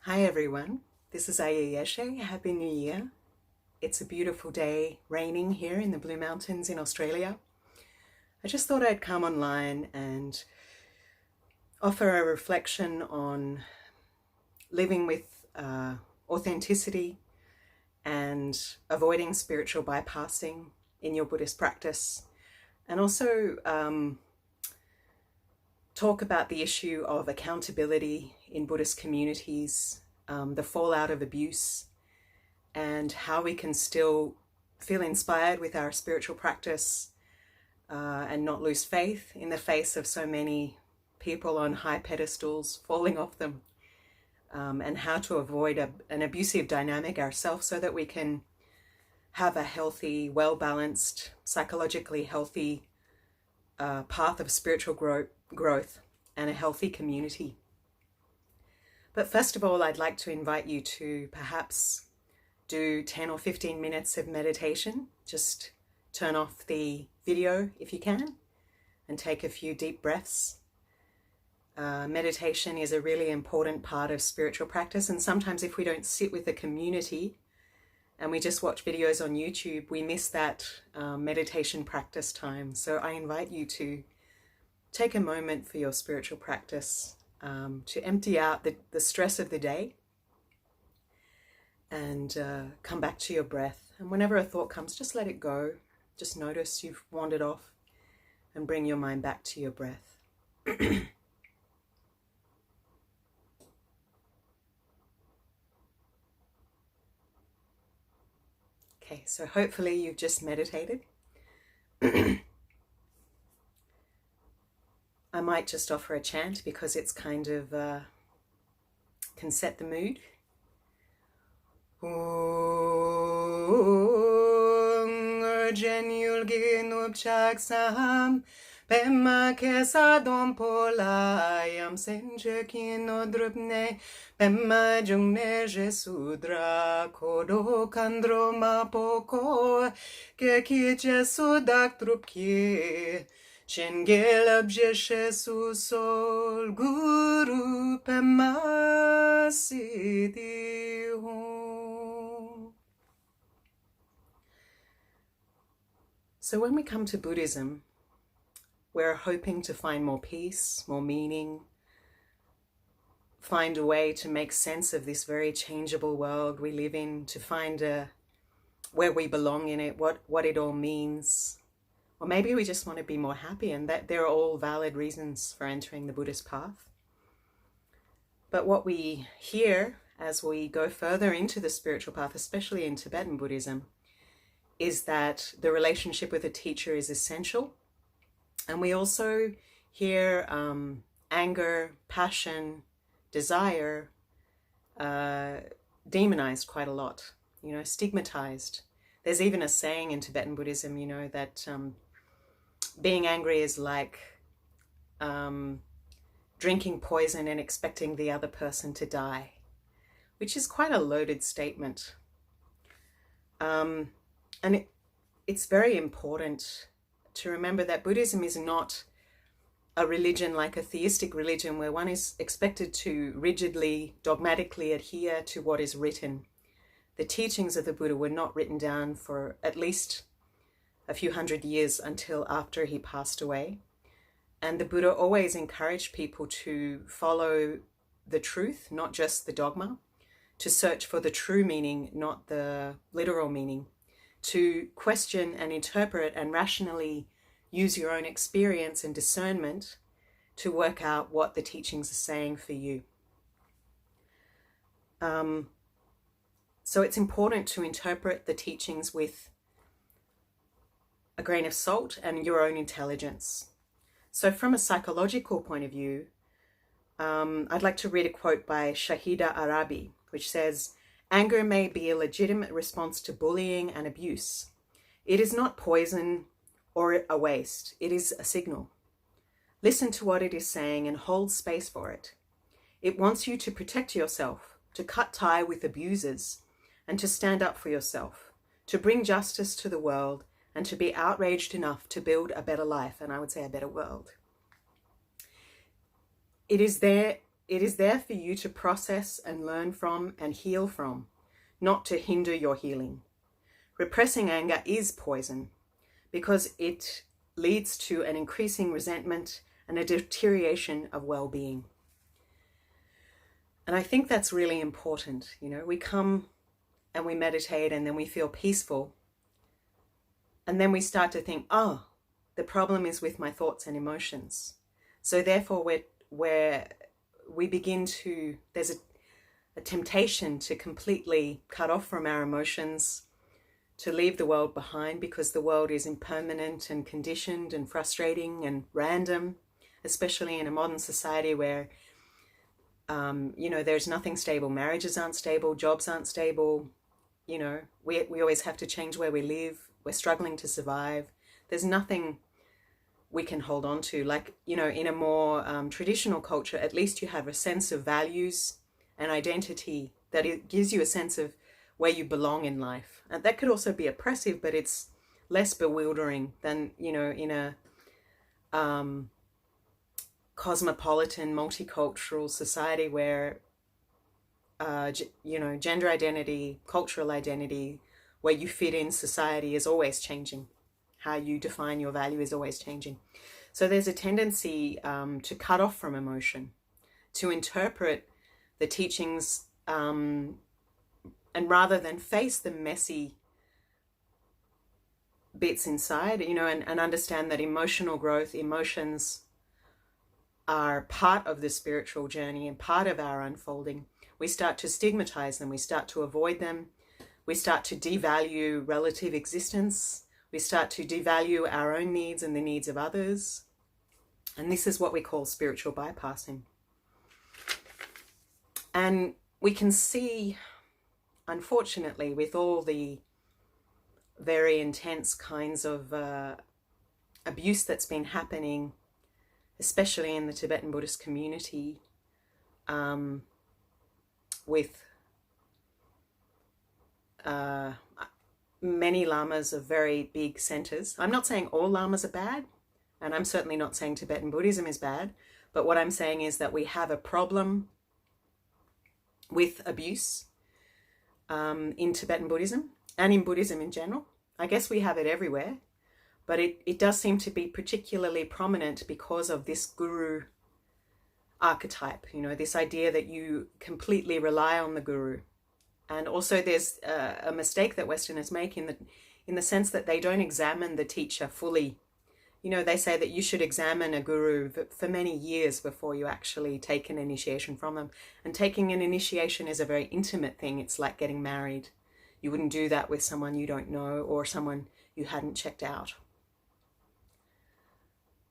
Hi everyone, this is Ayeshe. Happy New Year. It's a beautiful day, raining here in the Blue Mountains in Australia. I just thought I'd come online and offer a reflection on living with authenticity and avoiding spiritual bypassing in your Buddhist practice, and also talk about the issue of accountability in Buddhist communities, the fallout of abuse, and how we can still feel inspired with our spiritual practice and not lose faith in the face of so many people on high pedestals falling off them, and how to avoid an abusive dynamic ourselves so that we can have a healthy, well-balanced, psychologically healthy path of spiritual growth and a healthy community. But first of all, I'd like to invite you to perhaps do 10 or 15 minutes of meditation. Just turn off the video if you can and take a few deep breaths. Meditation is a really important part of spiritual practice, and sometimes if we don't sit with the community and we just watch videos on YouTube, we miss that meditation practice time. So I invite you to take a moment for your spiritual practice, to empty out the stress of the day and come back to your breath. And whenever a thought comes, just let it go. Just notice you've wandered off and bring your mind back to your breath. Okay, so hopefully you've just meditated. I might just offer a chant because it's kind of can set the mood. Pema kesa dom pola yam senje kino drupne pema jungne jesudra kodo kandro mapoko ke ki jesudak drupki chengel abjeshe su sol guru pema sidi hum. So when we come to Buddhism, we're hoping to find more peace, more meaning, find a way to make sense of this very changeable world we live in, to find where we belong in it, what it all means. Or maybe we just want to be more happy, and that they're all valid reasons for entering the Buddhist path. But what we hear as we go further into the spiritual path, especially in Tibetan Buddhism, is that the relationship with a teacher is essential. And we also hear anger, passion, desire demonized quite a lot, stigmatized. There's even a saying in Tibetan Buddhism, that being angry is like drinking poison and expecting the other person to die, which is quite a loaded statement. And it's very important to remember that Buddhism is not a religion like a theistic religion where one is expected to rigidly, dogmatically adhere to what is written. The teachings of the Buddha were not written down for at least a few hundred years until after he passed away. And the Buddha always encouraged people to follow the truth, not just the dogma, to search for the true meaning, not the literal meaning, to question and interpret and rationally use your own experience and discernment to work out what the teachings are saying for you. So it's important to interpret the teachings with a grain of salt and your own intelligence. So from a psychological point of view, I'd like to read a quote by Shahida Arabi, which says, "Anger may be a legitimate response to bullying and abuse. It is not poison or a waste. It is a signal. Listen to what it is saying and hold space for it. It wants you to protect yourself, to cut tie with abusers, and to stand up for yourself, to bring justice to the world, and to be outraged enough to build a better life," and I would say a better world. It is there it is there for you to process and learn from and heal from, not to hinder your healing. Repressing anger is poison because it leads to an increasing resentment and a deterioration of well-being. And I think that's really important. You know, we come and we meditate and then we feel peaceful. And then we start to think, oh, the problem is with my thoughts and emotions. So therefore we begin to, there's a temptation to completely cut off from our emotions, to leave the world behind, because the world is impermanent and conditioned and frustrating and random, especially in a modern society where, you know, there's nothing stable. Marriages aren't stable, jobs aren't stable. You know, we always have to change where we live. We're struggling to survive. There's nothing we can hold on to. Like, you know, in a more traditional culture, at least you have a sense of values and identity, that it gives you a sense of where you belong in life. And that could also be oppressive, but it's less bewildering than, you know, in a cosmopolitan, multicultural society where, you know, gender identity, cultural identity, where you fit in society is always changing. How you define your value is always changing. So there's a tendency to cut off from emotion, to interpret the teachings, and rather than face the messy bits inside, you know, and understand that emotional growth, emotions are part of the spiritual journey and part of our unfolding, we start to stigmatize them, we start to avoid them, we start to devalue relative existence, we start to devalue our own needs and the needs of others. And this is what we call spiritual bypassing. And we can see, unfortunately, with all the very intense kinds of abuse that's been happening, especially in the Tibetan Buddhist community, with many lamas of very big centers. I'm not saying all lamas are bad, and I'm certainly not saying Tibetan Buddhism is bad, but what I'm saying is that we have a problem with abuse in Tibetan Buddhism and in Buddhism in general. I guess we have it everywhere, but it does seem to be particularly prominent because of this guru archetype, you know, this idea that you completely rely on the guru. And also there's a mistake that Westerners make in the sense that they don't examine the teacher fully. You know, they say that you should examine a guru for many years before you actually take an initiation from them. And taking an initiation is a very intimate thing. It's like getting married. You wouldn't do that with someone you don't know or someone you hadn't checked out.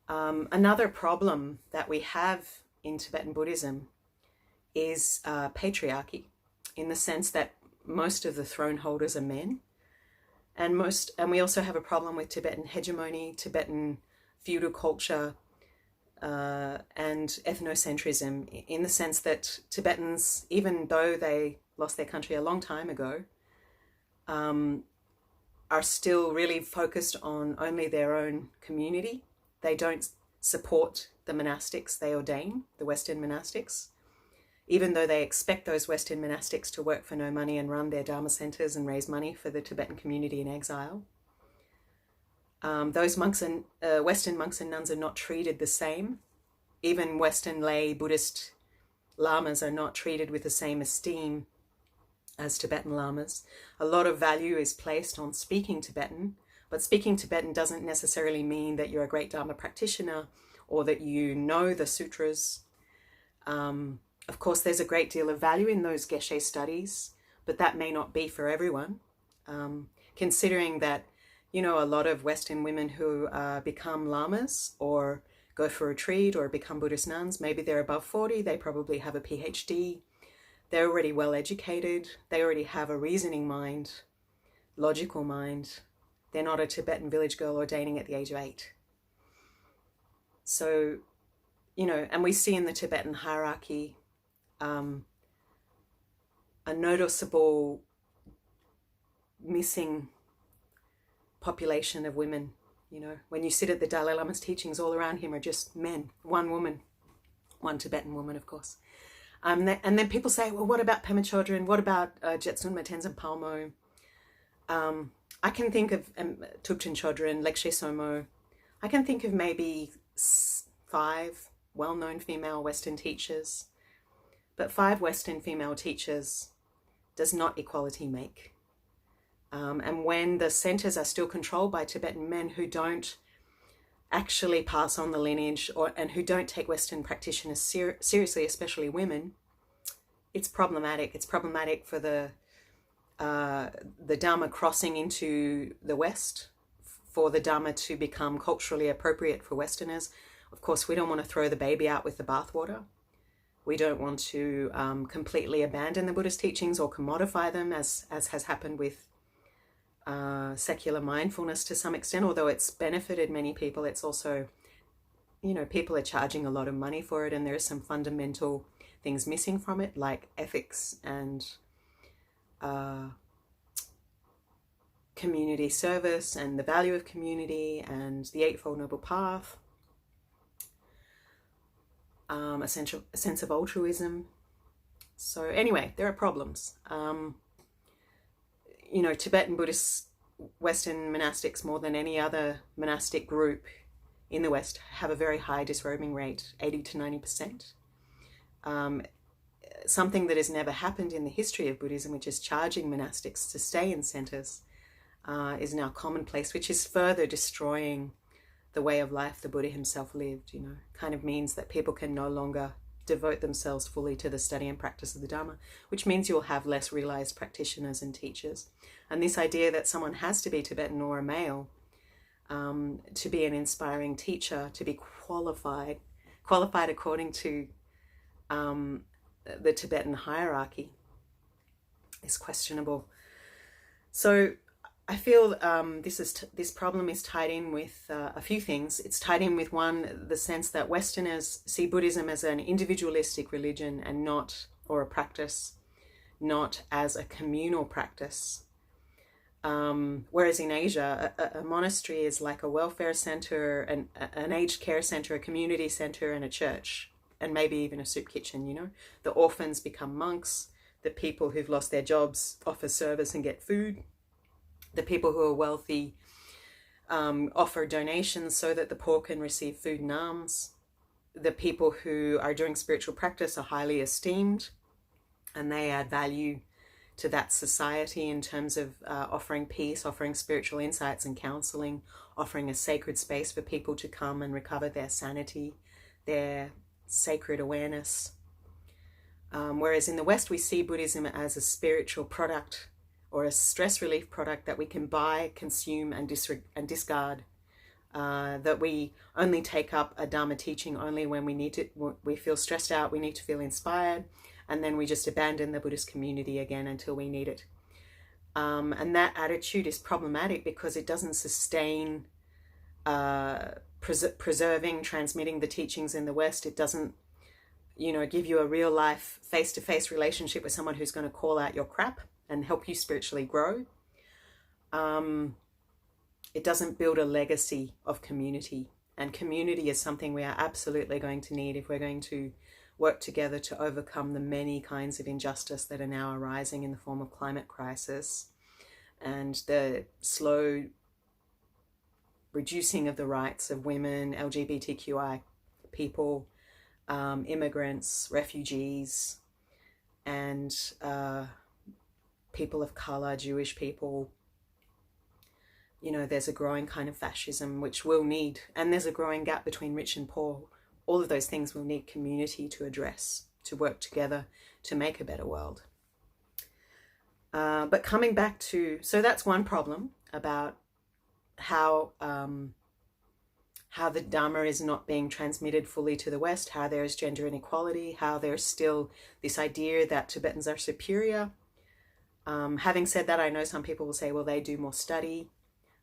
Another problem that we have in Tibetan Buddhism is patriarchy, in the sense that most of the throne holders are men, and we also have a problem with Tibetan hegemony, Tibetan feudal culture, and ethnocentrism, in the sense that Tibetans, even though they lost their country a long time ago, are still really focused on only their own community. They don't support the monastics they ordain, the Western monastics, even though they expect those Western monastics to work for no money and run their Dharma centers and raise money for the Tibetan community in exile. Those monks and Western monks and nuns are not treated the same. Even Western lay Buddhist lamas are not treated with the same esteem as Tibetan lamas. A lot of value is placed on speaking Tibetan, but speaking Tibetan doesn't necessarily mean that you're a great Dharma practitioner or that you know the sutras. Of course, there's a great deal of value in those Geshe studies, but that may not be for everyone. Considering that, you know, a lot of Western women who become lamas or go for a retreat or become Buddhist nuns, maybe they're above 40, they probably have a PhD, they're already well educated, they already have a reasoning mind, logical mind. They're not a Tibetan village girl ordaining at the age of 8. So, you know, and we see in the Tibetan hierarchy a noticeable missing population of women. You know, when you sit at the Dalai Lama's teachings, all around him are just men, one woman, one Tibetan woman, of course. And then people say, well, what about Pema Chodron? What about Jetsunma Tenzin Palmo? I can think of Thubten Chodron, Lekshe Somo. I can think of maybe 5 well-known female Western teachers. But 5 Western female teachers does not equality make. And when the centers are still controlled by Tibetan men who don't actually pass on the lineage and who don't take Western practitioners seriously, especially women, it's problematic. It's problematic for the Dharma crossing into the West, for the Dharma to become culturally appropriate for Westerners. Of course, we don't want to throw the baby out with the bathwater. We don't want to completely abandon the Buddhist teachings or commodify them, as has happened with secular mindfulness to some extent. Although it's benefited many people, it's also, people are charging a lot of money for it, and there are some fundamental things missing from it, like ethics and community service and the value of community and the Eightfold Noble Path. A sense of altruism. So anyway, there are problems. Tibetan Buddhist Western monastics, more than any other monastic group in the West, have a very high disrobing rate, 80 to 90%. Something that has never happened in the history of Buddhism, which is charging monastics to stay in centers, is now commonplace, which is further destroying the way of life the Buddha himself lived. Kind of means that people can no longer devote themselves fully to the study and practice of the Dharma, which means you'll have less realized practitioners and teachers. And this idea that someone has to be Tibetan or a male to be an inspiring teacher, to be qualified according to the Tibetan hierarchy, is questionable. So I feel this problem is tied in with a few things. It's tied in with, one, the sense that Westerners see Buddhism as an individualistic religion and or a practice, not as a communal practice. Whereas in Asia, a monastery is like a welfare center, an aged care center, a community center, and a church, and maybe even a soup kitchen. The orphans become monks. The people who've lost their jobs offer service and get food. The people who are wealthy offer donations so that the poor can receive food and alms. The people who are doing spiritual practice are highly esteemed, and they add value to that society in terms of offering peace, offering spiritual insights and counseling, offering a sacred space for people to come and recover their sanity, their sacred awareness. Whereas in the West, we see Buddhism as a spiritual product, or a stress relief product that we can buy, consume, and discard. That we only take up a Dharma teaching only when we feel stressed out, we need to feel inspired, and then we just abandon the Buddhist community again until we need it. And that attitude is problematic because it doesn't sustain preserving, transmitting the teachings in the West. It doesn't, give you a real life face-to-face relationship with someone who's going to call out your crap and help you spiritually grow. It doesn't build a legacy of community. And community is something we are absolutely going to need if we're going to work together to overcome the many kinds of injustice that are now arising in the form of climate crisis and the slow reducing of the rights of women, LGBTQI people, immigrants, refugees, and people of color, Jewish people. There's a growing kind of fascism which we'll need, and there's a growing gap between rich and poor. All of those things will need community to address, to work together to make a better world. But coming back to, so that's one problem about how the Dharma is not being transmitted fully to the West, how there is gender inequality, how there's still this idea that Tibetans are superior. Having said that, I know some people will say, well, they do more study,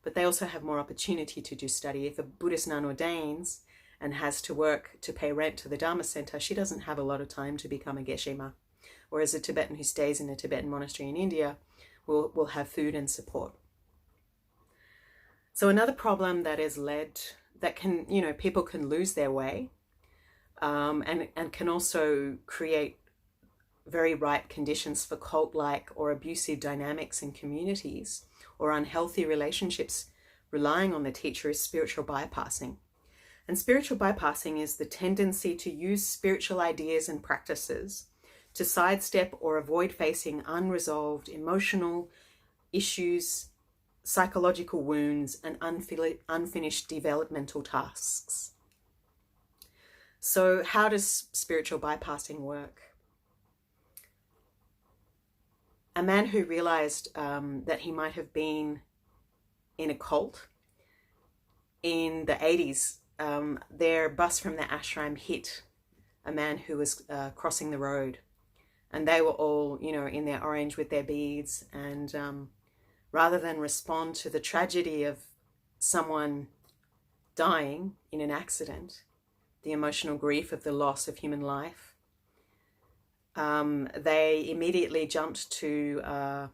but they also have more opportunity to do study. If a Buddhist nun ordains and has to work to pay rent to the Dharma center, she doesn't have a lot of time to become a geshe-ma. Whereas a Tibetan who stays in a Tibetan monastery in India will have food and support. So another problem that is that can, people can lose their way and can also create very ripe conditions for cult-like or abusive dynamics in communities or unhealthy relationships relying on the teacher is spiritual bypassing. And spiritual bypassing is the tendency to use spiritual ideas and practices to sidestep or avoid facing unresolved emotional issues, psychological wounds, and unfinished developmental tasks. So how does spiritual bypassing work? A man who realized that he might have been in a cult in the 80s, their bus from the ashram hit a man who was crossing the road, and they were all, you know, in their orange with their beads, and rather than respond to the tragedy of someone dying in an accident, the emotional grief of the loss of human life, they immediately jumped to,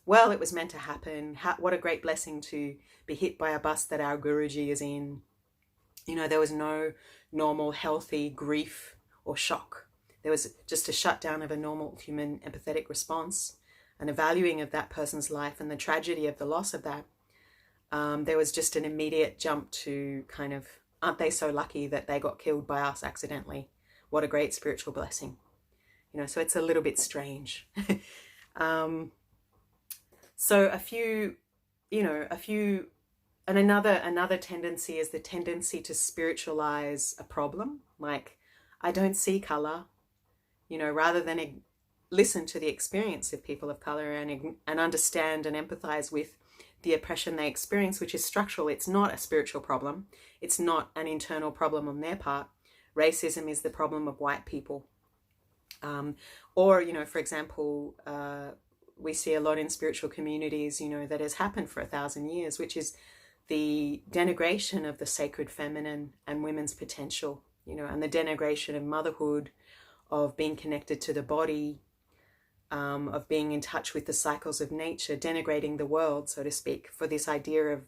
well, it was meant to happen. What a great blessing to be hit by a bus that our Guruji is in. You know, there was no normal, healthy grief or shock. There was just a shutdown of a normal human empathetic response, an evaluating of that person's life and the tragedy of the loss of that. There was just an immediate jump to kind of, aren't they so lucky that they got killed by us accidentally? What a great spiritual blessing. You know, so it's a little bit strange. So and another tendency is the tendency to spiritualize a problem. Like, I don't see color, you know, rather than listen to the experience of people of color and understand and empathize with the oppression they experience, which is structural. It's not a spiritual problem. It's not an internal problem on their part. Racism is the problem of white people. Or, you know, for example, we see a lot in spiritual communities, you know, that has happened for 1,000 years, which is the denigration of the sacred feminine and women's potential, you know, and the denigration of motherhood, of being connected to the body, of being in touch with the cycles of nature, denigrating the world, so to speak, for this idea of,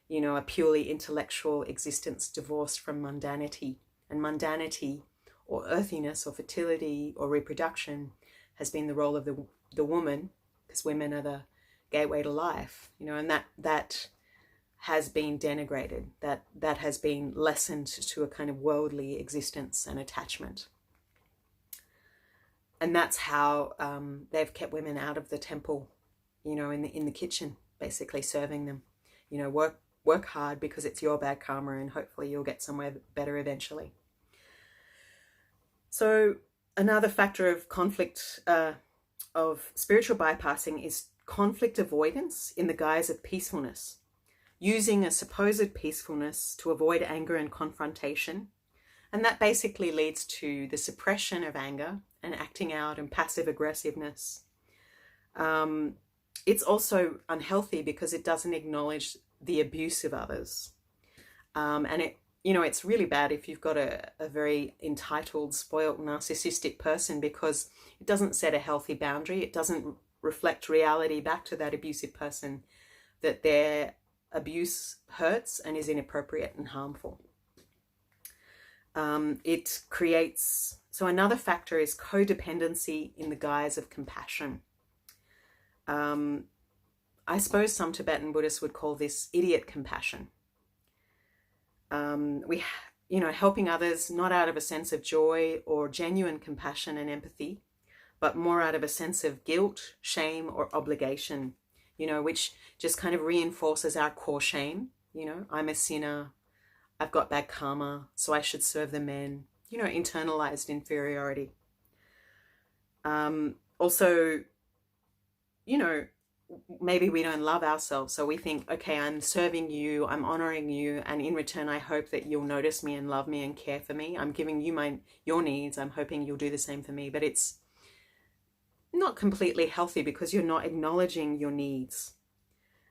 you know, a purely intellectual existence divorced from mundanity. And mundanity, or earthiness, or fertility, or reproduction, has been the role of the woman, because women are the gateway to life, you know, and that has been denigrated, that has been lessened to a kind of worldly existence and attachment. And that's how they've kept women out of the temple, you know, in the kitchen, basically serving them. You know, work hard because it's your bad karma, and hopefully you'll get somewhere better eventually. So another factor of conflict, of spiritual bypassing, is conflict avoidance in the guise of peacefulness, using a supposed peacefulness to avoid anger and confrontation. And that basically leads to the suppression of anger and acting out and passive aggressiveness. It's also unhealthy because it doesn't acknowledge the abuse of others. And it, you know, it's really bad if you've got a very entitled, spoiled, narcissistic person, because it doesn't set a healthy boundary. It doesn't reflect reality back to that abusive person, that their abuse hurts and is inappropriate and harmful. It creates, so another factor is codependency in the guise of compassion. I suppose some Tibetan Buddhists would call this idiot compassion. You know, helping others not out of a sense of joy or genuine compassion and empathy, but more out of a sense of guilt, shame, or obligation, you know, which just kind of reinforces our core shame. You know, I'm a sinner, I've got bad karma, so I should serve the men, you know, internalized inferiority. Also, you know, maybe we don't love ourselves, so we think, okay, I'm serving you, I'm honoring you, and in return I hope that you'll notice me and love me and care for me. I'm giving you your needs, I'm hoping you'll do the same for me. But it's not completely healthy because you're not acknowledging your needs.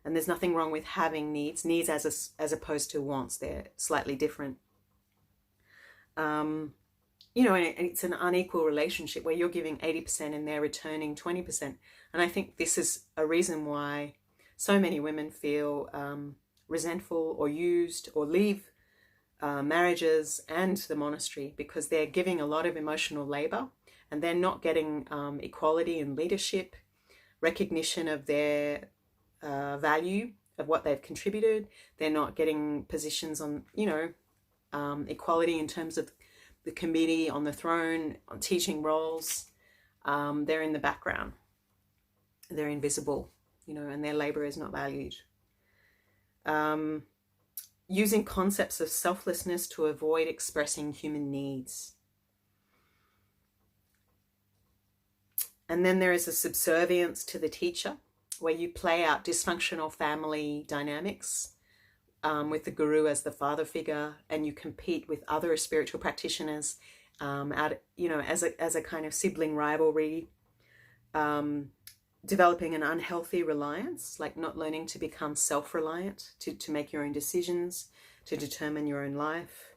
And there's nothing wrong with having needs as opposed to wants. They're slightly different. You know, and it's an unequal relationship where you're giving 80% and they're returning 20%. And I think this is a reason why so many women feel resentful or used or leave marriages and the monastery, because they're giving a lot of emotional labor and they're not getting equality in leadership, recognition of their value of what they've contributed. They're not getting positions on, equality in terms of the committee, on the throne, on teaching roles. They're in the background. They're invisible, and their labor is not valued. Using concepts of selflessness to avoid expressing human needs. And then there is a subservience to the teacher, where you play out dysfunctional family dynamics with the guru as the father figure, and you compete with other spiritual practitioners as a kind of sibling rivalry, developing an unhealthy reliance, like not learning to become self-reliant, to make your own decisions, to determine your own life,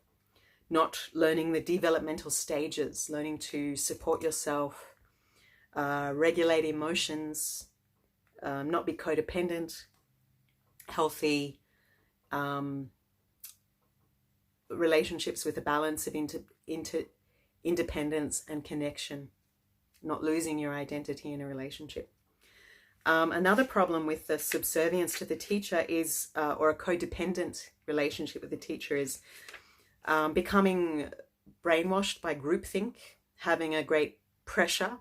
not learning the developmental stages, learning to support yourself, regulate emotions, not be codependent, healthy relationships with a balance of independence and connection, not losing your identity in a relationship. Another problem with the subservience to the teacher is, or a codependent relationship with the teacher, is becoming brainwashed by groupthink, having a great pressure,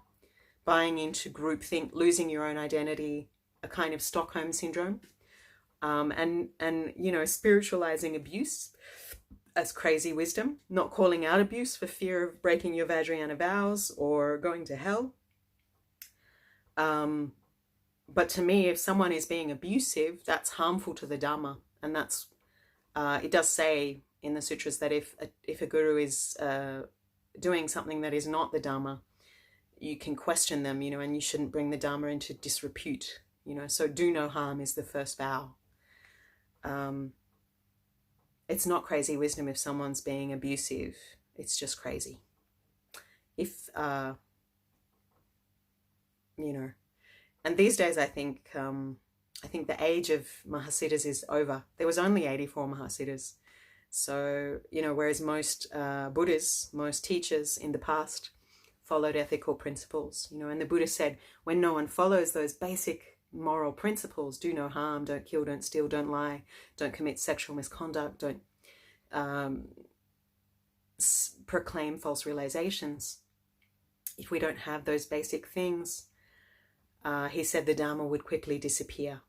buying into groupthink, losing your own identity, a kind of Stockholm syndrome, and spiritualizing abuse as crazy wisdom, not calling out abuse for fear of breaking your Vajrayana vows or going to hell. But to me, if someone is being abusive, that's harmful to the Dharma. And that's, it does say in the sutras that if a guru is doing something that is not the Dharma, you can question them, and you shouldn't bring the Dharma into disrepute, so do no harm is the first vow. It's not crazy wisdom if someone's being abusive. It's just crazy. If, and these days I think the age of Mahasiddhas is over. There was only 84 Mahasiddhas. So, whereas most Buddhists, most teachers in the past followed ethical principles, and the Buddha said, when no one follows those basic moral principles, do no harm, don't kill, don't steal, don't lie, don't commit sexual misconduct, don't proclaim false realizations. If we don't have those basic things, he said the Dharma would quickly disappear,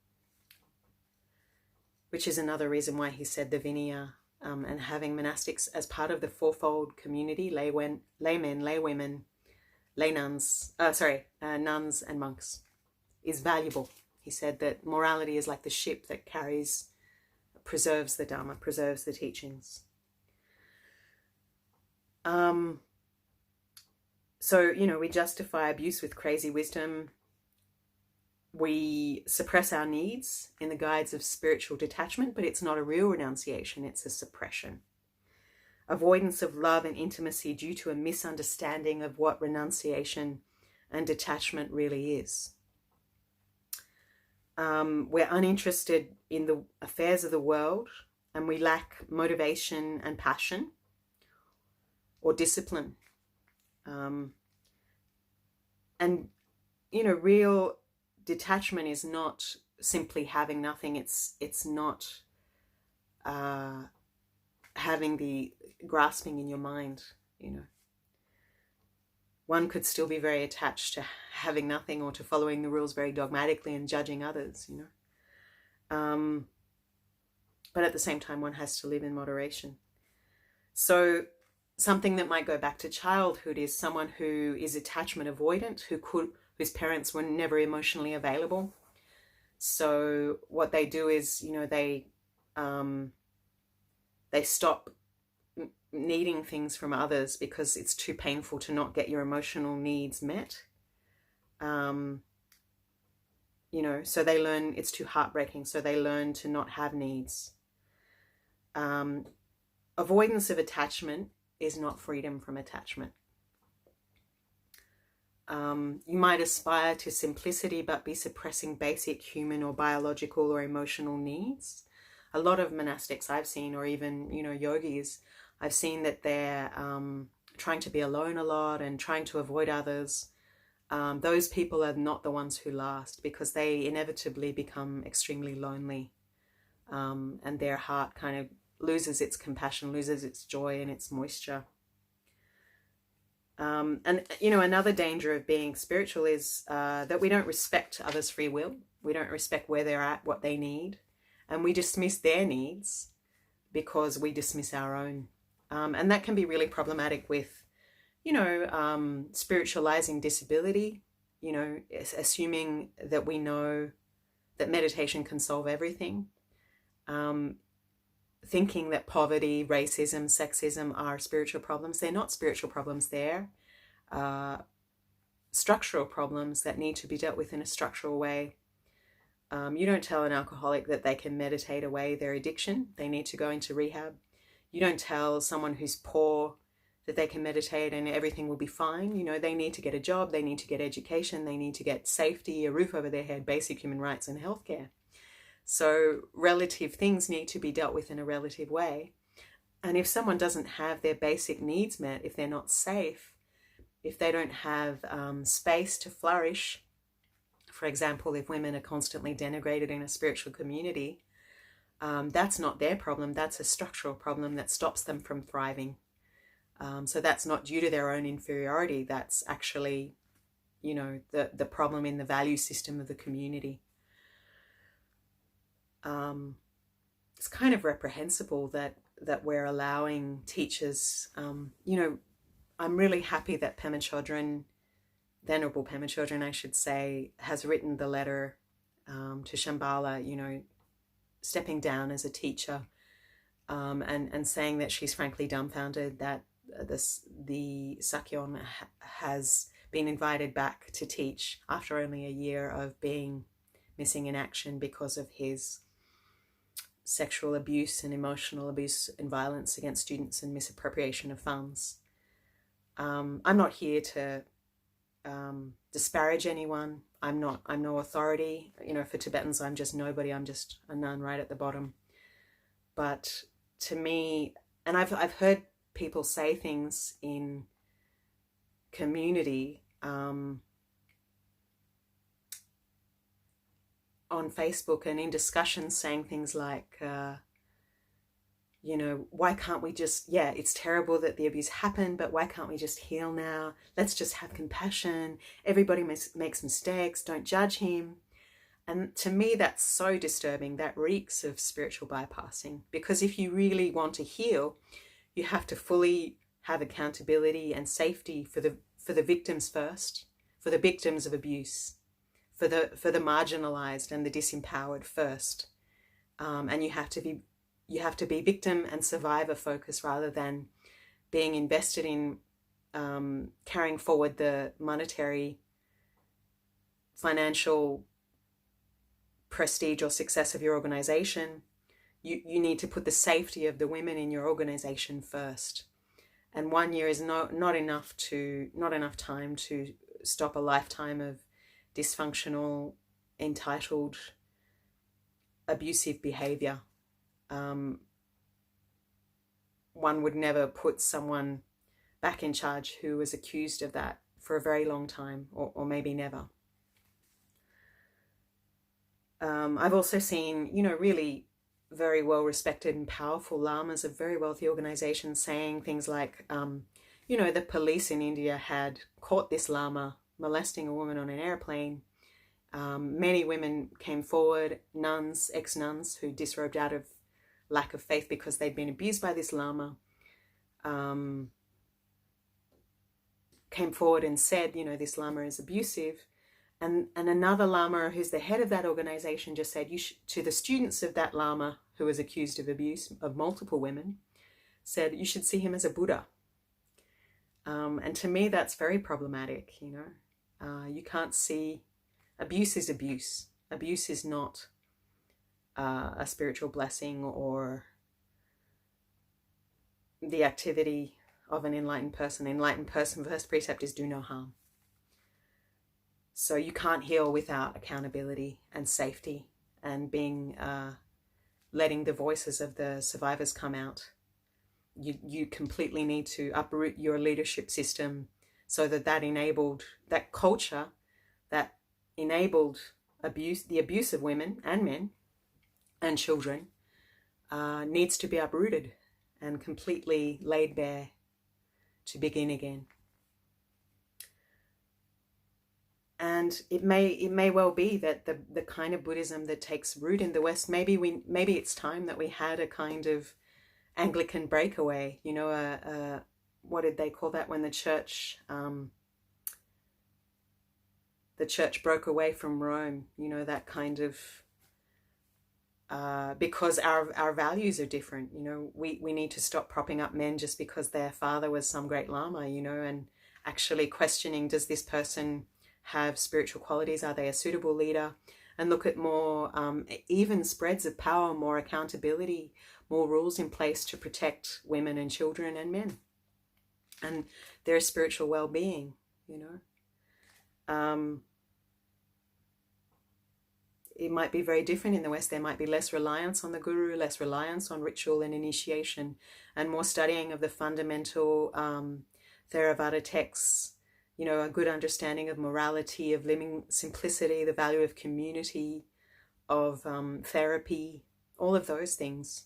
which is another reason why he said the Vinaya and having monastics as part of the fourfold community, laymen, laywomen, nuns and monks, is valuable. He said that morality is like the ship that preserves the Dharma, preserves the teachings. So, we justify abuse with crazy wisdom. We suppress our needs in the guise of spiritual detachment, but it's not a real renunciation, it's a suppression. Avoidance of love and intimacy due to a misunderstanding of what renunciation and detachment really is. We're uninterested in the affairs of the world, and we lack motivation and passion or discipline. Real detachment is not simply having nothing. It's not having the grasping in your mind, One could still be very attached to having nothing or to following the rules very dogmatically and judging others, But at the same time, one has to live in moderation. So something that might go back to childhood is someone who is attachment avoidant, whose parents were never emotionally available. So what they do is, they stop needing things from others because it's too painful to not get your emotional needs met. So they learn it's too heartbreaking. So they learn to not have needs. Avoidance of attachment is not freedom from attachment. You might aspire to simplicity, but be suppressing basic human or biological or emotional needs. A lot of monastics I've seen, or even, yogis, I've seen that they're trying to be alone a lot and trying to avoid others, those people are not the ones who last, because they inevitably become extremely lonely, and their heart kind of loses its compassion, loses its joy and its moisture. And, you know, another danger of being spiritual is that we don't respect others' free will. We don't respect where they're at, what they need, and we dismiss their needs because we dismiss our own. And that can be really problematic with, you know, spiritualizing disability, you know, assuming that we know that meditation can solve everything. Thinking that poverty, racism, sexism are spiritual problems. They're not spiritual problems. They're structural problems that need to be dealt with in a structural way. You don't tell an alcoholic that they can meditate away their addiction. They need to go into rehab. You don't tell someone who's poor that they can meditate and everything will be fine. You know, they need to get a job, they need to get education, they need to get safety, a roof over their head, basic human rights and healthcare. So relative things need to be dealt with in a relative way. And if someone doesn't have their basic needs met, if they're not safe, if they don't have space to flourish, for example, if women are constantly denigrated in a spiritual community, that's not their problem. That's a structural problem that stops them from thriving. So that's not due to their own inferiority. That's actually, you know, the problem in the value system of the community. It's kind of reprehensible that we're allowing teachers, you know, I'm really happy that Pema Chodron, Venerable Pema Chodron, I should say, has written the letter to Shambhala, you know, stepping down as a teacher, and saying that she's frankly dumbfounded that the Sakyon has been invited back to teach after only a year of being missing in action because of his sexual abuse and emotional abuse and violence against students and misappropriation of funds. I'm not here to disparage anyone. I'm no authority. You know, for Tibetans, I'm just nobody. I'm just a nun right at the bottom. But to me, and I've heard people say things in community on Facebook and in discussions, saying things like, you know, why can't we just, yeah, it's terrible that the abuse happened, but why can't we just heal now? Let's just have compassion. Everybody makes mistakes. Don't judge him. And to me, that's so disturbing. That reeks of spiritual bypassing, because if you really want to heal, you have to fully have accountability and safety for the victims first, for the victims of abuse, for the marginalized and the disempowered first, and you have to be victim and survivor focused rather than being invested in carrying forward the monetary, financial prestige or success of your organization. You need to put the safety of the women in your organization first. And 1 year is not enough time to stop a lifetime of dysfunctional, entitled, abusive behavior. One would never put someone back in charge who was accused of that for a very long time, or maybe never. I've also seen, you know, really very well respected and powerful lamas of very wealthy organizations saying things like, you know, the police in India had caught this lama molesting a woman on an airplane. Many women came forward, nuns, ex-nuns who disrobed out of lack of faith because they'd been abused by this lama, came forward and said, you know, this lama is abusive. And another lama who's the head of that organization just said, to the students of that lama who was accused of abuse of multiple women, said, you should see him as a Buddha. And to me, that's very problematic, you know. You can't see, abuse is abuse. Abuse is not a spiritual blessing or the activity of an enlightened person. Enlightened person, first precept is do no harm. So you can't heal without accountability and safety and being letting the voices of the survivors come out. You completely need to uproot your leadership system so that culture that enabled the abuse of women and men and children needs to be uprooted and completely laid bare to begin again. And it may well be that the kind of Buddhism that takes root in the West, maybe it's time that we had a kind of Anglican breakaway, what did they call that when the church broke away from Rome, that kind of, because our values are different, we need to stop propping up men just because their father was some great Lama, and actually questioning, does this person have spiritual qualities? Are they a suitable leader? And look at more even spreads of power, more accountability, more rules in place to protect women and children and men and their spiritual well-being, It might be very different in the West. There might be less reliance on the guru, less reliance on ritual and initiation, and more studying of the fundamental Theravada texts, a good understanding of morality, of living simplicity, the value of community, of therapy, all of those things.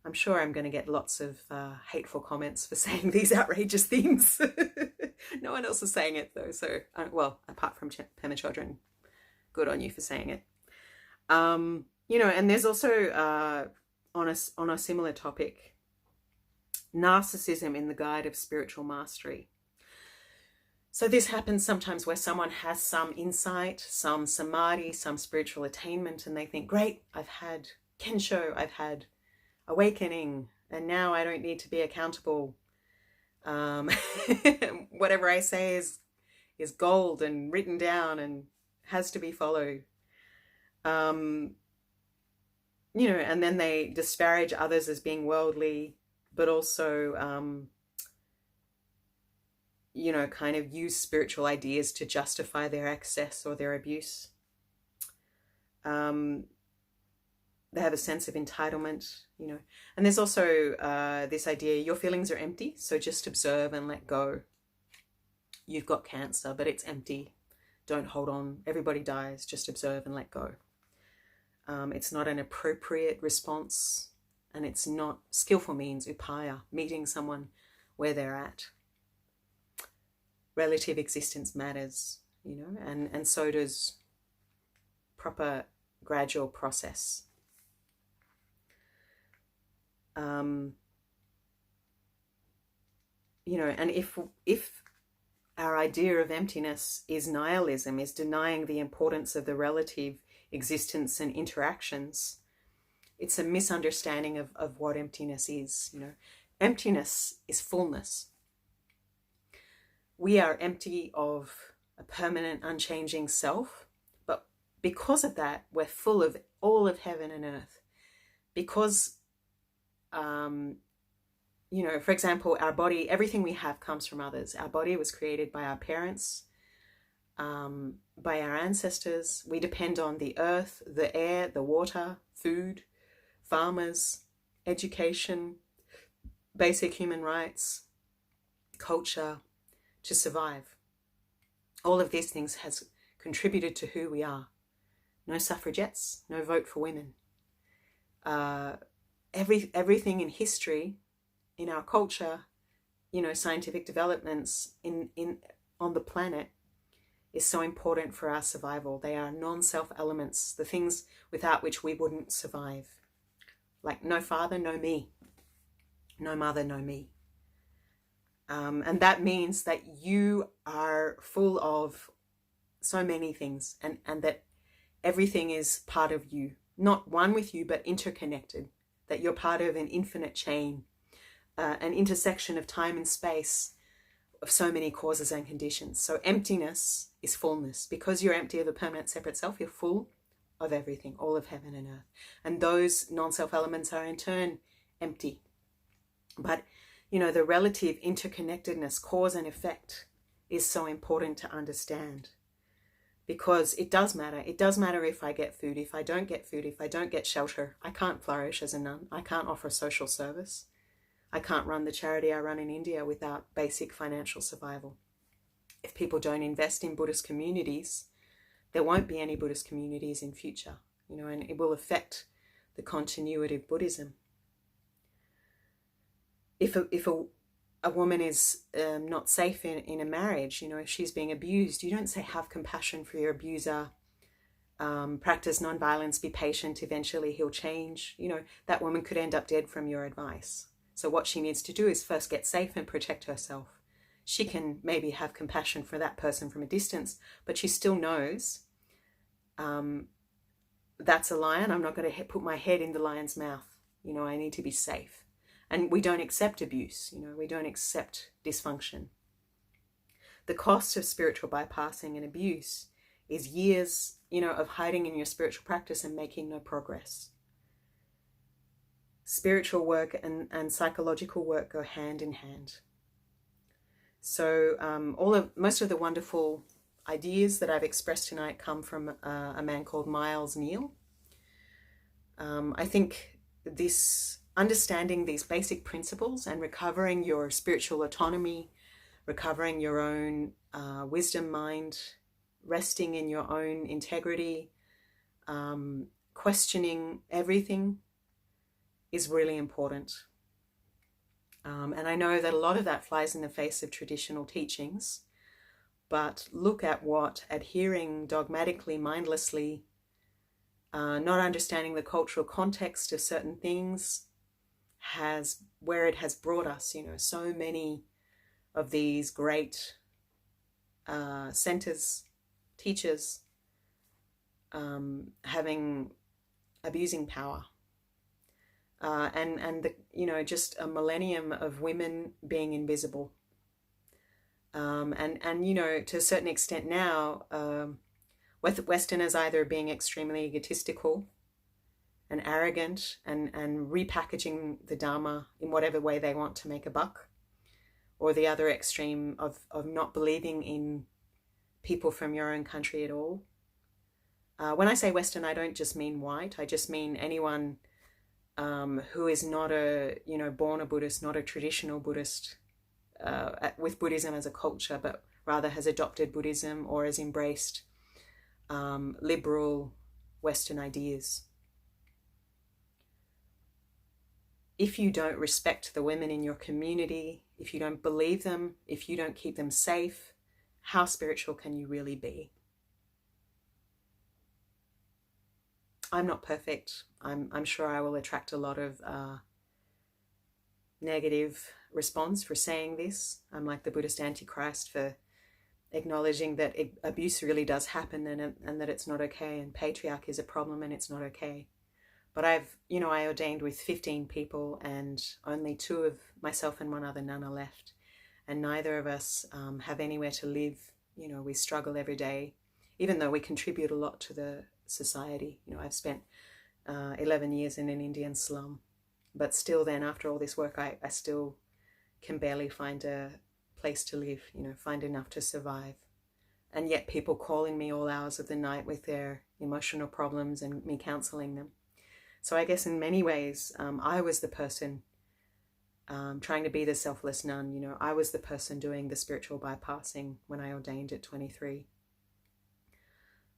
I'm sure I'm going to get lots of hateful comments for saying these outrageous things. No one else is saying it though, so, well, apart from Pema Chodron, good on you for saying it. And there's also, on a similar topic, narcissism in the guide of spiritual mastery. So this happens sometimes where someone has some insight, some samadhi, some spiritual attainment, and they think, great, I've had kensho, I've had awakening, and now I don't need to be accountable. Whatever I say is gold and written down and has to be followed. And then they disparage others as being worldly, but also kind of use spiritual ideas to justify their excess or their abuse. They have a sense of entitlement, and there's also this idea, your feelings are empty, so just observe and let go. You've got cancer, but it's empty. Don't hold on. Everybody dies. Just observe and let go. It's not an appropriate response, and it's not skillful means, upaya, meeting someone where they're at. Relative existence matters, and so does proper gradual process. And if our idea of emptiness is nihilism, is denying the importance of the relative existence and interactions, it's a misunderstanding of what emptiness is. Emptiness is fullness. We are empty of a permanent, unchanging self, but because of that, we're full of all of heaven and earth. Because, for example, our body, everything we have comes from others. Our body was created by our parents, by our ancestors. We depend on the earth, the air, the water, food, farmers, education, basic human rights, culture, to survive. All of these things has contributed to who we are. No suffragettes, no vote for women. Everything in history, in our culture, scientific developments on the planet is so important for our survival. They are non-self elements, the things without which we wouldn't survive. Like no father, no me. No mother, no me. And that means that you are full of so many things, and that everything is part of you. Not one with you, but interconnected. That you're part of an infinite chain, an intersection of time and space of so many causes and conditions. So emptiness is fullness. Because you're empty of a permanent separate self, you're full of everything, all of heaven and earth. And those non-self elements are in turn empty. But the relative interconnectedness, cause and effect, is so important to understand, because it does matter. It does matter if I get food, if I don't get food, if I don't get shelter. I can't flourish as a nun. I can't offer social service. I can't run the charity I run in India without basic financial survival. If people don't invest in Buddhist communities, there won't be any Buddhist communities in future, and it will affect the continuity of Buddhism. If a woman is not safe in a marriage, if she's being abused, you don't say have compassion for your abuser, practice nonviolence, be patient, eventually he'll change. That woman could end up dead from your advice. So what she needs to do is first get safe and protect herself. She can maybe have compassion for that person from a distance, but she still knows that's a lion. I'm not going to put my head in the lion's mouth. I need to be safe. And we don't accept abuse. We don't accept dysfunction. The cost of spiritual bypassing and abuse is years, of hiding in your spiritual practice and making no progress. Spiritual work and psychological work go hand in hand. So most of the wonderful ideas that I've expressed tonight come from a man called Miles Neal. I think understanding these basic principles and recovering your spiritual autonomy, recovering your own wisdom mind, resting in your own integrity, questioning everything is really important. And I know that a lot of that flies in the face of traditional teachings, but look at what adhering dogmatically, mindlessly, not understanding the cultural context of certain things where it has brought us. So many of these great centers, teachers, abusing power. And just a millennium of women being invisible. And to a certain extent now, Westerners either being extremely egotistical and arrogant and repackaging the Dharma in whatever way they want to make a buck, or the other extreme of not believing in people from your own country at all. When I say Western, I don't just mean white. I just mean anyone who is not born a Buddhist, not a traditional Buddhist, with Buddhism as a culture, but rather has adopted Buddhism or has embraced liberal Western ideas. If you don't respect the women in your community, if you don't believe them, if you don't keep them safe, how spiritual can you really be? I'm not perfect. I'm sure I will attract a lot of negative response for saying this. I'm like the Buddhist Antichrist for acknowledging that abuse really does happen and that it's not okay, and patriarchy is a problem and it's not okay. But I ordained with 15 people, and only 2 of myself and one other nun are left. And neither of us have anywhere to live. We struggle every day, even though we contribute a lot to the society. I've spent 11 years in an Indian slum, but still then, after all this work, I still can barely find a place to live, find enough to survive. And yet people calling me all hours of the night with their emotional problems and me counseling them. So I guess in many ways, I was the person trying to be the selfless nun. I was the person doing the spiritual bypassing when I ordained at 23.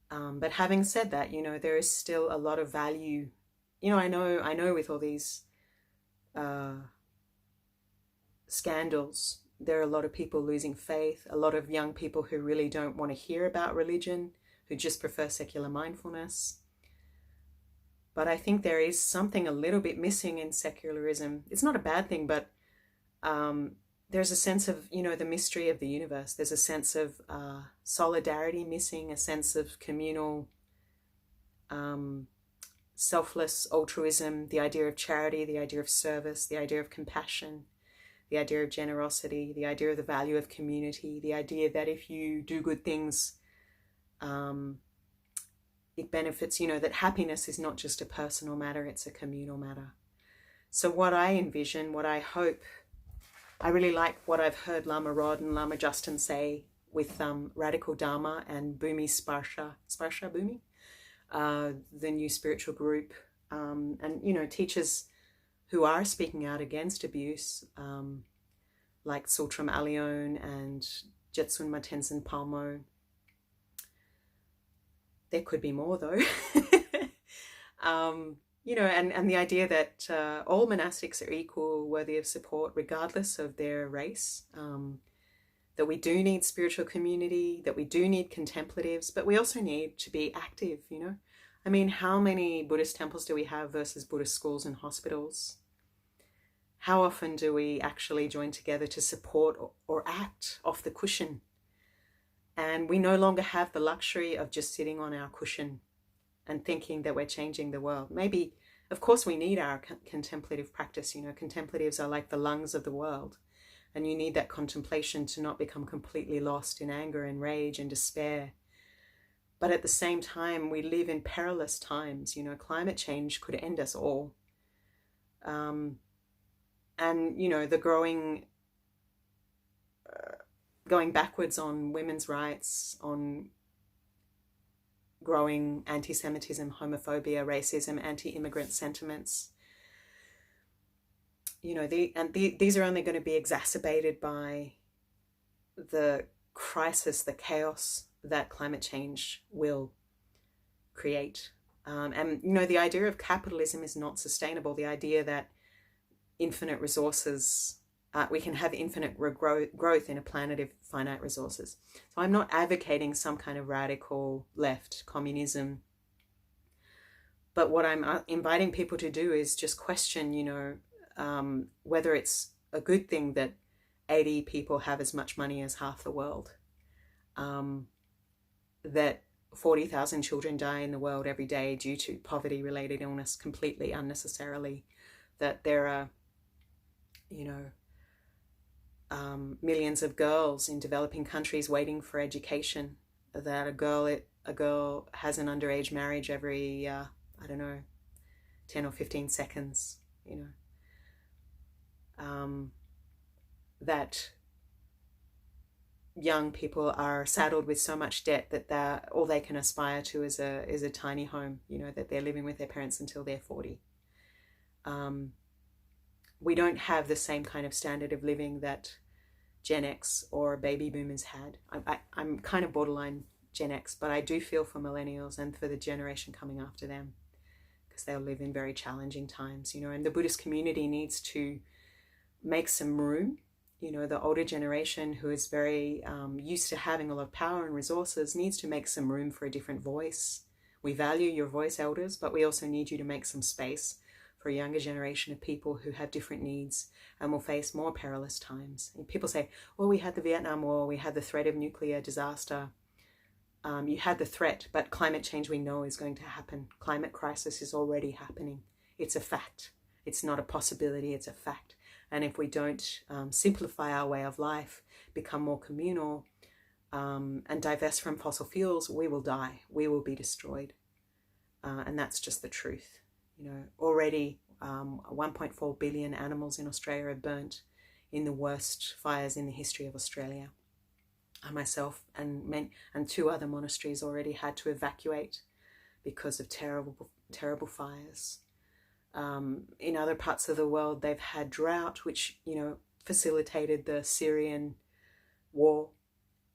But having said that, there is still a lot of value. I know with all these scandals, there are a lot of people losing faith, a lot of young people who really don't want to hear about religion, who just prefer secular mindfulness. But I think there is something a little bit missing in secularism. It's not a bad thing, but there's a sense of, the mystery of the universe. There's a sense of solidarity missing, a sense of communal, selfless altruism, the idea of charity, the idea of service, the idea of compassion, the idea of generosity, the idea of the value of community, the idea that if you do good things, it benefits, that happiness is not just a personal matter, it's a communal matter. So what I envision, what I hope, I really like what I've heard Lama Rod and Lama Justin say with Radical Dharma and Bhumi Sparsha Bhumi, the new spiritual group, and teachers who are speaking out against abuse, like Sultram Alione and Jetsun Matenzen Palmo. There could be more though. You know, and the idea that all monastics are equal, worthy of support, regardless of their race, that we do need spiritual community, that we do need contemplatives, but we also need to be active, you know. I mean, how many Buddhist temples do we have versus Buddhist schools and hospitals? How often do we actually join together to support or act off the cushion? And we no longer have the luxury of just sitting on our cushion and thinking that we're changing the world. Maybe, of course, we need our contemplative practice. You know, contemplatives are like the lungs of the world. And you need that contemplation to not become completely lost in anger and rage and despair. But at the same time, we live in perilous times. You know, climate change could end us all. And, you know, the going backwards on women's rights, on growing anti-Semitism, homophobia, racism, anti-immigrant sentiments. You know, these are only going to be exacerbated by the crisis, the chaos that climate change will create. And, you know, the idea of capitalism is not sustainable. The idea that infinite resources, we can have infinite growth in a planet of finite resources. So I'm not advocating some kind of radical left communism. But what I'm inviting people to do is just question, you know, whether it's a good thing that 80 people have as much money as half the world. That 40,000 children die in the world every day due to poverty-related illness completely unnecessarily. That there are, you know, millions of girls in developing countries waiting for education, that a girl has an underage marriage every, I don't know, 10 or 15 seconds, you know, that young people are saddled with so much debt that all they can aspire to is a tiny home, you know, that they're living with their parents until they're 40. We don't have the same kind of standard of living that Gen X or baby boomers had. I'm kind of borderline Gen X, but I do feel for millennials and for the generation coming after them, because they'll live in very challenging times, you know, and the Buddhist community needs to make some room. You know, the older generation who is very used to having a lot of power and resources needs to make some room for a different voice. We value your voice, elders, but we also need you to make some space for a younger generation of people who have different needs and will face more perilous times. And people say, well, we had the Vietnam War, we had the threat of nuclear disaster. You had the threat, but climate change we know is going to happen. Climate crisis is already happening. It's a fact. It's not a possibility, it's a fact. And if we don't simplify our way of life, become more communal, and divest from fossil fuels, we will die. We will be destroyed. And that's just the truth. You know, already 1.4 billion animals in Australia are burnt in the worst fires in the history of Australia. I myself and 2 other monasteries already had to evacuate because of terrible fires. In other parts of the world, they've had drought, which, you know, facilitated the Syrian war.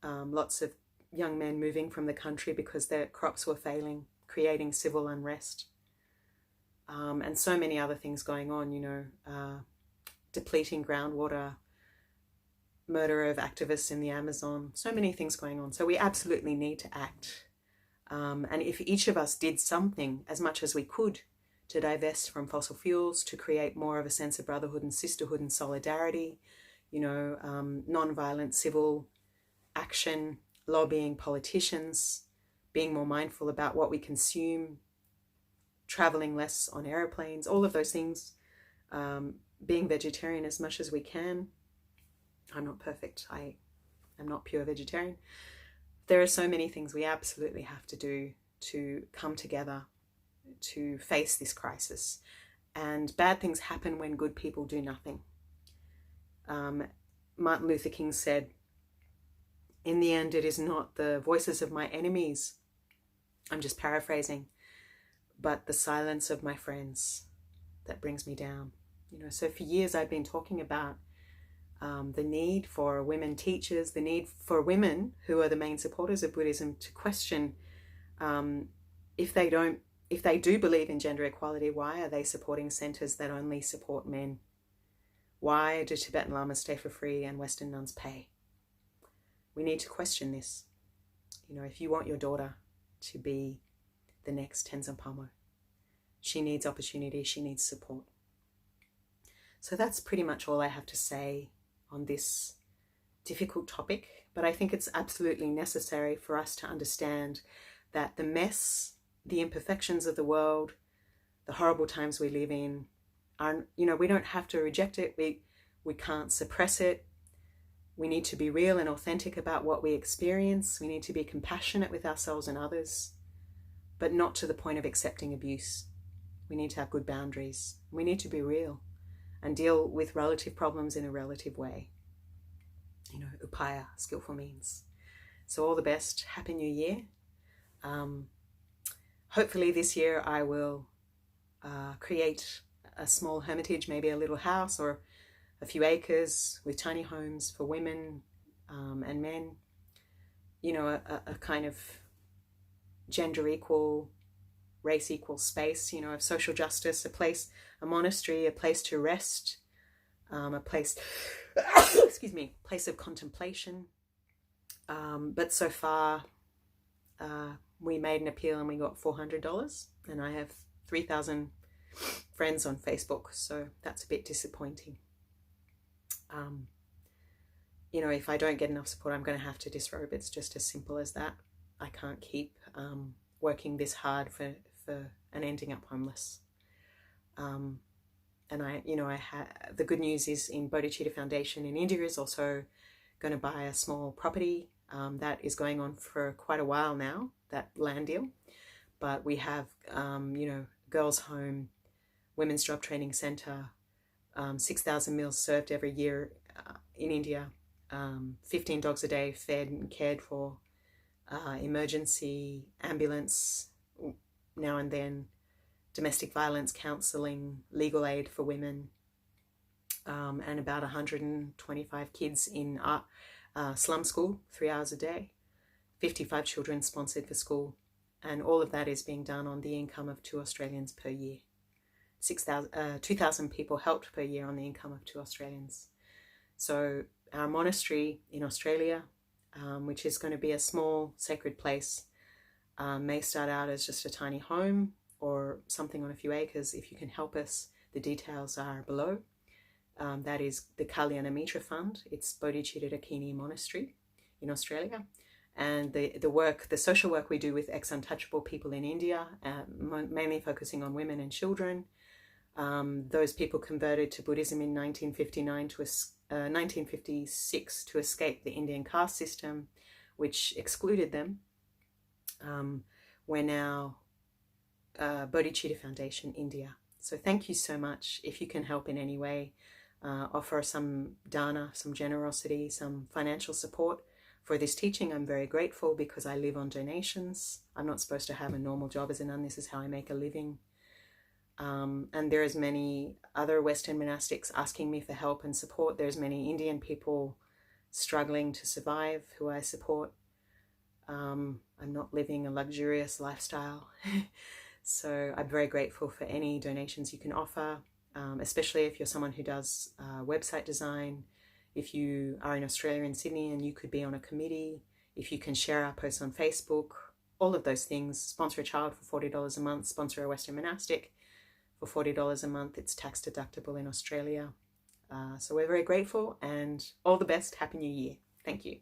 Lots of young men moving from the country because their crops were failing, creating civil unrest. And so many other things going on, you know, depleting groundwater, murder of activists in the Amazon, so many things going on. So we absolutely need to act. And if each of us did something as much as we could to divest from fossil fuels, to create more of a sense of brotherhood and sisterhood and solidarity, you know, non-violent civil action, lobbying politicians, being more mindful about what we consume, traveling less on airplanes, all of those things, being vegetarian as much as we can. I'm not perfect. I am not pure vegetarian. There are so many things we absolutely have to do to come together to face this crisis. And bad things happen when good people do nothing. Martin Luther King said, in the end, it is not the voices of my enemies, I'm just paraphrasing, but the silence of my friends that brings me down. So for years I've been talking about the need for women teachers, the need for women who are the main supporters of Buddhism to question if they do believe in gender equality, why are they supporting centres that only support men? Why do Tibetan lamas stay for free and Western nuns pay? We need to question this. If you want your daughter to be the next Tenzin Palmo, she needs opportunity, she needs support. So that's pretty much all I have to say on this difficult topic, but I think it's absolutely necessary for us to understand that the mess, the imperfections of the world, the horrible times we live in, we don't have to reject it. We can't suppress it. We need to be real and authentic about what we experience. We need to be compassionate with ourselves and others, but not to the point of accepting abuse. We need to have good boundaries. We need to be real and deal with relative problems in a relative way. Upaya, skillful means. So all the best. Happy New Year. Hopefully this year I will create a small hermitage, maybe a little house or a few acres with tiny homes for women and men. A kind of gender equal, race equal space, of social justice, a monastery, a place to rest, a place, excuse me, place of contemplation. But so far, we made an appeal and we got $400, and I have 3,000 friends on Facebook, so that's a bit disappointing. If I don't get enough support, I'm going to have to disrobe. It's just as simple as that. I can't keep working this hard for and ending up homeless. And the good news is in Bodhicitta Foundation in India is also going to buy a small property that is going on for quite a while now, that land deal. But we have, girls' home, women's job training centre, 6,000 meals served every year in India, 15 dogs a day fed and cared for, emergency ambulance now and then, domestic violence counselling, legal aid for women, and about 125 kids in slum school, 3 hours a day, 55 children sponsored for school, and all of that is being done on the income of 2 Australians per year. 2,000 people helped per year on the income of 2 Australians. So our monastery in Australia, which is going to be a small sacred place, may start out as just a tiny home or something on a few acres. If you can help us, the details are below. That is the Kalyanamitra Fund. It's Bodhicitta Monastery in Australia. And the social work we do with ex-untouchable people in India, mainly focusing on women and children. Those people converted to Buddhism in 1956 to escape the Indian caste system, which excluded them. We're now Bodhicitta Foundation India. So thank you so much. If you can help in any way, offer some dana, some generosity, some financial support for this teaching, I'm very grateful because I live on donations. I'm not supposed to have a normal job as a nun. This is how I make a living. And there's many other Western monastics asking me for help and support. There's many Indian people struggling to survive who I support. I'm not living a luxurious lifestyle. So I'm very grateful for any donations you can offer, especially if you're someone who does website design, if you are in Australia and Sydney and you could be on a committee, if you can share our posts on Facebook, all of those things. Sponsor a child for $40 a month, sponsor a Western monastic for $40 a month. It's tax deductible in Australia. So we're very grateful, and all the best. Happy New Year. Thank you.